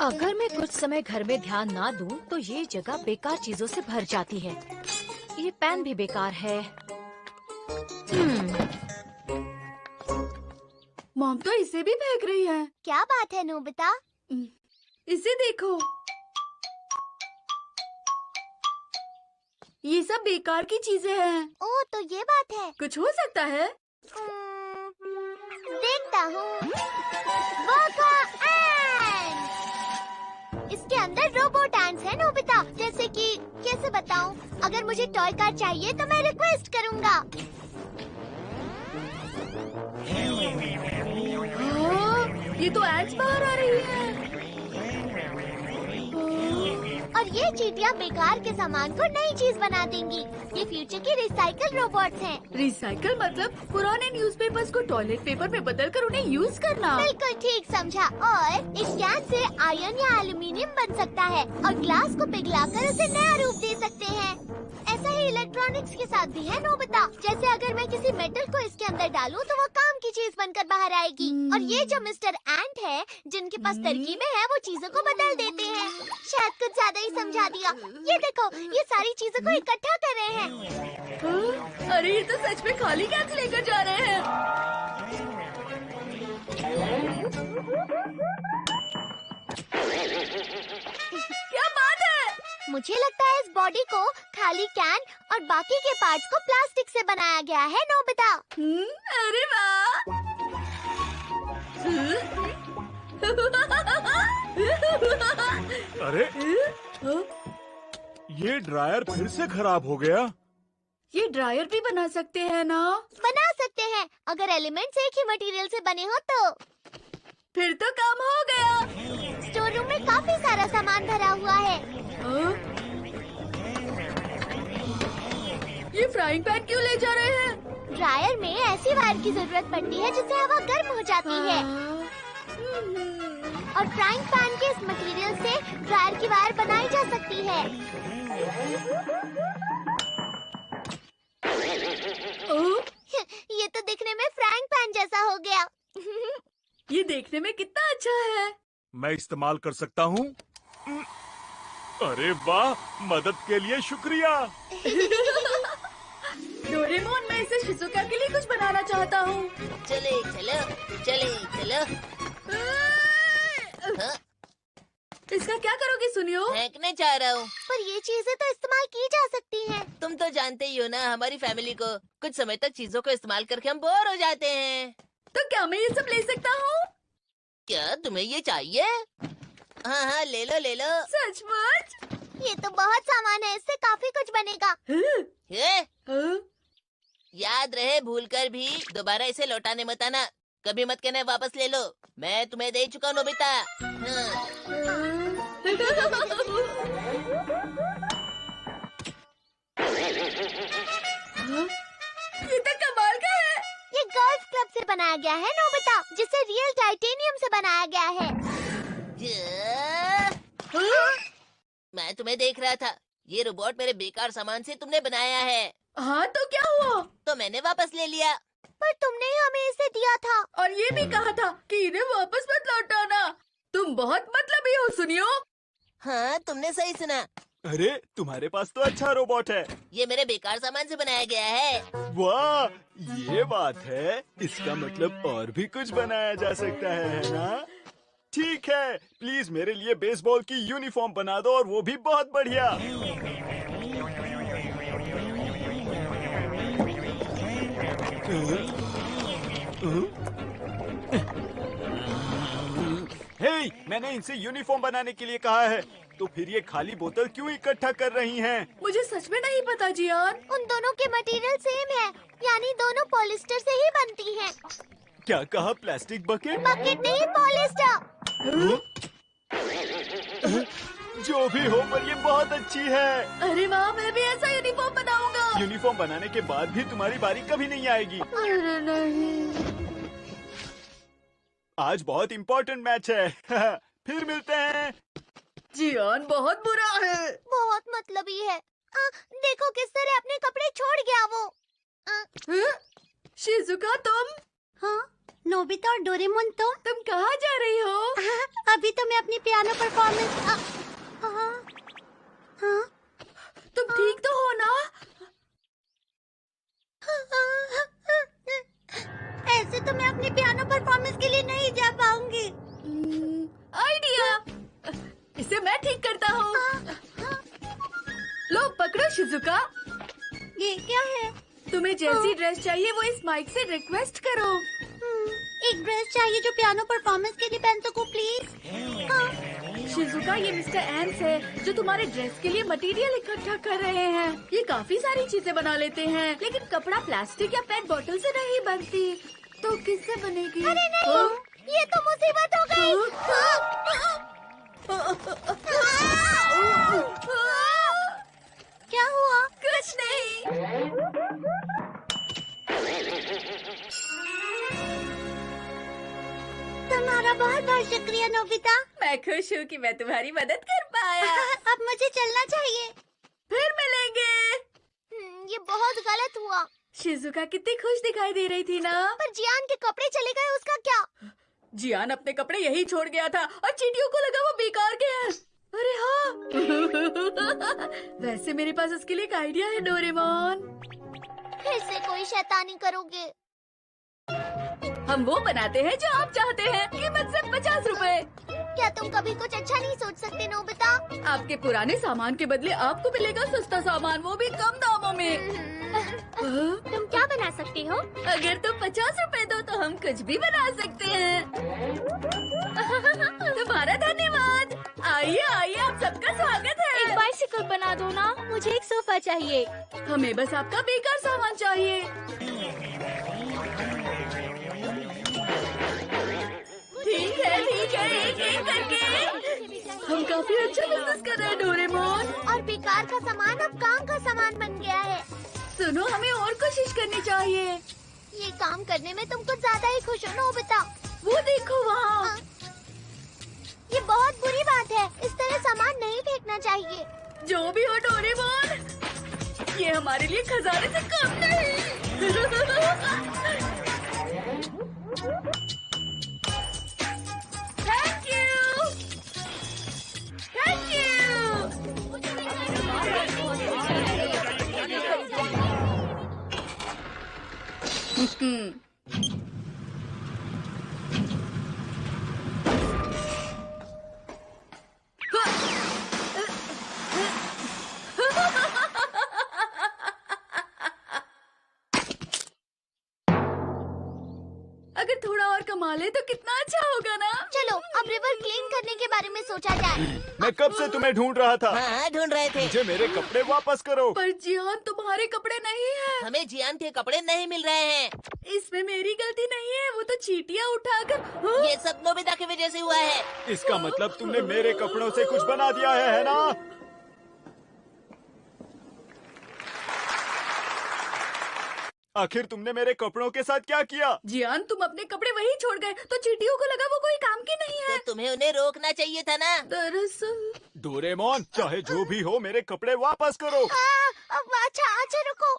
अगर मैं कुछ समय घर में ध्यान ना दूं, तो ये जगह बेकार चीजों से भर जाती है। ये पेन भी बेकार है। मॉम तो इसे भी फेंक रही है। क्या बात है नोबिता? इसे देखो, ये सब बेकार की चीजें हैं। ओह, तो ये बात है। कुछ हो सकता है। देखता हूँ। बोका एंड। इसके अंदर रोबोट एंड्स हैं नोबिता। जैसे कि कैसे बताऊँ? अगर मुझे टॉय कार चाहिए तो मैं रिक्वेस्ट करूँगा। ये तो एड्स बाहर आ रही है। और ये चींटियाँ बेकार के सामान को नई चीज बना देंगी। ये फ्यूचर के रिसाइकल रोबोट्स हैं। रिसाइकल मतलब पुराने न्यूज़पेपर्स को टॉयलेट पेपर में बदलकर उन्हें यूज करना। बिल्कुल ठीक समझा। और इस कैन से आयरन या एल्युमिनियम बन सकता है और ग्लास को पिघलाकर उसे नया रूप दे सकते हैं। ऐसा ही इलेक्ट्रॉनिक्स के साथ भी है नोबिता। जैसे अगर मैं किसी मेटल को इसके अंदर डालूं तो वो काम की चीज बनकर बाहर आएगी। और ये जो मिस्टर एंट है, जिनके पास तरकीबें हैं, वो चीजों को बदल देते हैं। शायद कुछ ज्यादा ही समझा दिया। ये देखो, ये सारी चीजों को इकट्ठा कर रहे हैं। अरे ये तो सच में खाली कैन लेकर जा रहे हैं। क्या बात है? मुझे लगता है इस बॉडी को खाली कैन और बाकी के पार्ट्स को प्लास्टिक से बनाया गया है नोबिता। अरे वाह! अरे ये ड्रायर फिर से खराब हो गया। ये ड्रायर भी बना सकते हैं ना? बना सकते हैं, अगर एलिमेंट्स एक ही मटेरियल से बने हो तो। फिर तो काम हो गया। स्टोर रूम में काफी सारा सामान भरा हुआ है। ये फ्राइंग पैन क्यों ले जा रहे हैं? ड्रायर में ऐसी वायर की जरूरत पड़ती है जिससे हवा गर्म हो जाती है। और फ्राइंग पैन के इस मटेरियल से ड्रायर की वायर बनाई जा सकती है। ये तो दिखने में फ्राइंग पैन जैसा हो गया। ये देखने में कितना अच्छा है। मैं इस्तेमाल कर सकता हूँ। अरे वाह, मदद के लिए शुक्रिया। डोरेमोन, मैं इसे शिजुका के लिए कुछ बनाना चाहता हूँ। चले चलो, चले चलो। हाँ? इसका क्या करोगे सुनियो? फेंकने चाह रहा हूँ। पर ये चीजें तो इस्तेमाल की जा सकती हैं। तुम तो जानते ही हो ना हमारी फैमिली को। कुछ समय तक चीजों को इस्तेमाल करके हम बोर हो जाते हैं। तो क्या मैं ये सब ले सकता हूँ? क्या तुम्हें ये चाहिए? हाँ हाँ, ले लो ले लो। सचमुच? ये तो बहुत सामान है, इससे काफी कुछ बनेगा। याद रहे, भूलकर भी दोबारा इसे लौटाने मत आना। कभी मत कहना वापस ले लो। मैं तुम्हें दे चुका हूँ नोबिता। ये तो कमाल का है। ये गोल्फ क्लब से बनाया गया है नोबिता, जिसे रियल टाइटेनियम से बनाया गया है। मैं तुम्हें देख रहा था। ये रोबोट मेरे बेकार सामान से तुमने बनाया है। हाँ तो क्या हुआ? तो मैंने वापस ले लिया। पर तुमने ही हमें इसे दिया था। और ये भी कहा था कि इन्हें वापस मत लौटाना। तुम बहुत मतलबी हो सुनियो। हाँ, तुमने सही सुना। अरे तुम्हारे पास तो अच्छा रोबोट है। ये मेरे बेकार सामान से बनाया गया है। वाह, ये बात है। इसका मतलब और भी कुछ बनाया जा सकता है ना? ठीक है, प्लीज मेरे लिए बेसबॉल की यूनिफॉर्म बना दो, और वो भी बहुत बढ़िया। हे, मैंने इनसे यूनिफॉर्म बनाने के लिए कहा है, तो फिर ये खाली बोतल क्यों इकट्ठा कर रही हैं? मुझे सच में नहीं पता जियान। उन दोनों के मटेरियल सेम है, यानी दोनों पॉलिस्टर से ही बनती हैं। क्या कहा? Plastic bucket? बकेट नहीं, पॉलिस्टर। जो भी हो, पर ये बहुत अच्छी है। अरे वाह, मैं भी ऐसा यूनिफॉर्म बनाऊंगा। यूनिफॉर्म बनाने के बाद भी तुम्हारी बारी कभी नहीं आएगी। अरे नहीं। आज बहुत इम्पोर्टेंट मैच है। फिर मिलते हैं। जियान बहुत बुरा है। बहुत मतलबी है। देखो किस तरह अपने कपड़े छोड़ गया वो। शिजुका, तुम? हाँ? नोबिता और डोरेमोन तुम कहाँ जा रही हो? अभी तो मैं अपनी पियानो परफॉर्मेंस तुम ठीक तो हो ना? ऐसे तो मैं अपनी पियानो परफॉर्मेंस के लिए नहीं जा पाऊंगी। आइडिया, इसे मैं ठीक करता हूँ। लो पकड़ो शिजुका, ये क्या है? तुम्हें जैसी ड्रेस चाहिए वो इस माइक से रिक्वेस्ट करो। एक ड्रेस चाहिए जो पियानो परफॉर्मेंस के लिए पहन सकूं, प्लीज। शिजुका, ये मिस्टर एम्स है जो तुम्हारे ड्रेस के लिए मटेरियल इकट्ठा कर रहे हैं। ये काफी सारी चीजें बना लेते हैं, लेकिन कपड़ा प्लास्टिक या पेट बोतल से नहीं बनती, तो किससे बनेगी? अरे नहीं, ये तो मुसीबत हो गई। क्या हुआ? कुछ नहीं। तुम्हारा बहुत बहुत शुक्रिया नोबिता। मैं खुश हूँ कि मैं तुम्हारी मदद कर पाया। अब मुझे चलना चाहिए। फिर मिलेंगे। ये बहुत गलत हुआ। शिजुका कितनी खुश दिखाई दे रही थी ना? पर जियान के कपड़े चले गए, उसका क्या? जियान अपने कपड़े यही छोड़ गया था और चींटियों को लगा वो बेकार के हैं। अरे हाँ। वैसे मेरे पास उसके लिए एक आइडिया है डोरेमोन। फिर से कोई शैतानी करोगे? हम वो बनाते हैं जो आप चाहते हैं। कीमत सिर्फ 50 रुपए। क्या तुम कभी कुछ अच्छा नहीं सोच सकते नोबिता? आपके पुराने सामान के बदले आपको मिलेगा सस्ता सामान, वो भी कम दामों में। तुम क्या बना सकती हो? अगर तुम 50 रुपए दो तो हम कुछ भी बना सकते हैं। तुम्हारा धन्यवाद। आइए आइए, आप सबका स्वागत है। एक बाइसिकल बना दो ना, मुझे एक सोफा चाहिए। हमें बस आपका बेकार सामान चाहिए। ठीक है एक एक करके। हम काफी अच्छा बिजनेस कर रहे हैं डोरेमोन। और बेकार का सामान अब काम का सामान बन गया है। सुनो, हमें और कोशिश करनी चाहिए। ये काम करने में तुम कुछ ज्यादा ही खुश हो नोबिता। वो देखो वहाँ। ये बहुत बुरी बात है, इस तरह सामान नहीं फेंकना चाहिए। जो भी हो डोरेमोन, ये हमारे लिए खजाने से कम नहीं। Thank you, thank you. अगर थोड़ा और कमा ले तो कितना अच्छा होगा ना? चलो अब रिवर क्लीन करने के बारे में सोचा जाए। मैं कब से तुम्हें ढूंढ रहा था। हाँ, ढूंढ रहे थे। मुझे मेरे कपड़े वापस करो। पर जियान, तुम्हारे कपड़े नहीं हैं। हमें जियान के कपड़े नहीं मिल रहे हैं। इसमें मेरी गलती नहीं है, वो तो चींटियां उठाकर। हाँ? ये सब नोबिता की वजह से हुआ है। इसका मतलब तुमने मेरे कपड़ों से कुछ बना दिया है ना? आखिर तुमने मेरे कपड़ों के साथ क्या किया? जियान, तुम अपने कपड़े वहीं छोड़ गए तो चींटियों को लगा वो कोई काम की नहीं तो है। तुम्हें उन्हें रोकना चाहिए था ना। दरअसल डोरेमोन, चाहे जो भी हो, मेरे कपड़े वापस करो। अच्छा रुको।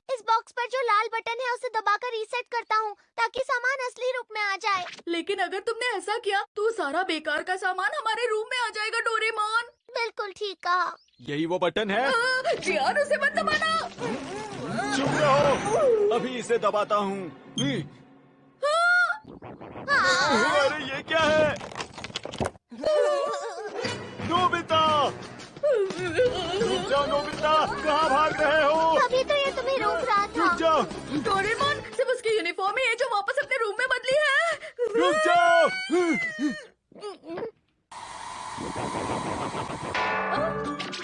इस बॉक्स पर जो लाल बटन है उसे दबाकर रीसेट करता हूँ ताकि सामान असली रूप में आ जाए। लेकिन अगर तुमने ऐसा किया तो सारा बेकार का सामान हमारे रूम में आ जाएगा डोरेमोन। बिल्कुल ठीक कहा। यही वो बटन है? जियान, उसे मत दबाना। चुप रहो, अभी इसे दबाता हूँ। अरे ये क्या है? नोबिता! रुक जाओ नोबिता, कहाँ भाग रहे हो? तभी तो ये तुम्हें रोक रहा था। रुक जाओ, डोरेमोन, सिर्फ उसकी यूनिफॉर्म ही है जो वापस अपने रूम में बदली है। रुक जाओ।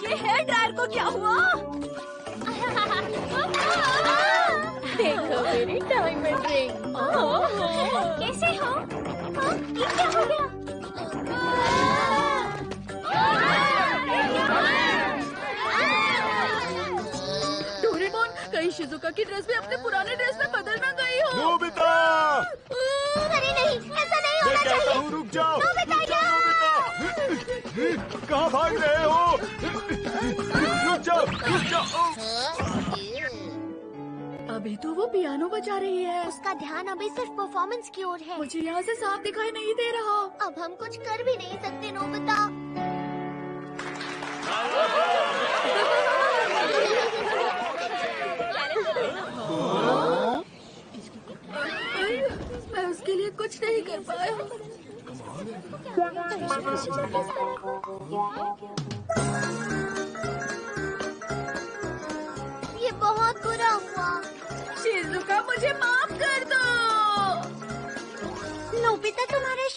ये हेयर ड्रायर को क्या हुआ? देखो मेरी डायमंड रिंग। कैसे हो? ये क्या हो गया? डोरेमोन, कहीं शिजुका की ड्रेस भी अपने पुराने ड्रेस में बदल ना गई हो। नोबिता! अरे नहीं, ऐसा नहीं मैं होना कहता चाहिए। हूँ रुक जाओ। नोबिता, रुक जाओ नोबिता! कहाँ भाग रहे हो? रुक जाओ, रुक जाओ। अभी तो वो पियानो बजा रही है। उसका ध्यान अभी सिर्फ परफॉर्मेंस की ओर है। मुझे यहाँ से साफ दिखाई नहीं दे रहा। अब हम कुछ कर भी नहीं सकते नोबिता। मैं उसके लिए कुछ नहीं कर पाया। ये बहुत बुरा हुआ। शिजुका मुझे माफ कर दो। नोबिता तुम्हारे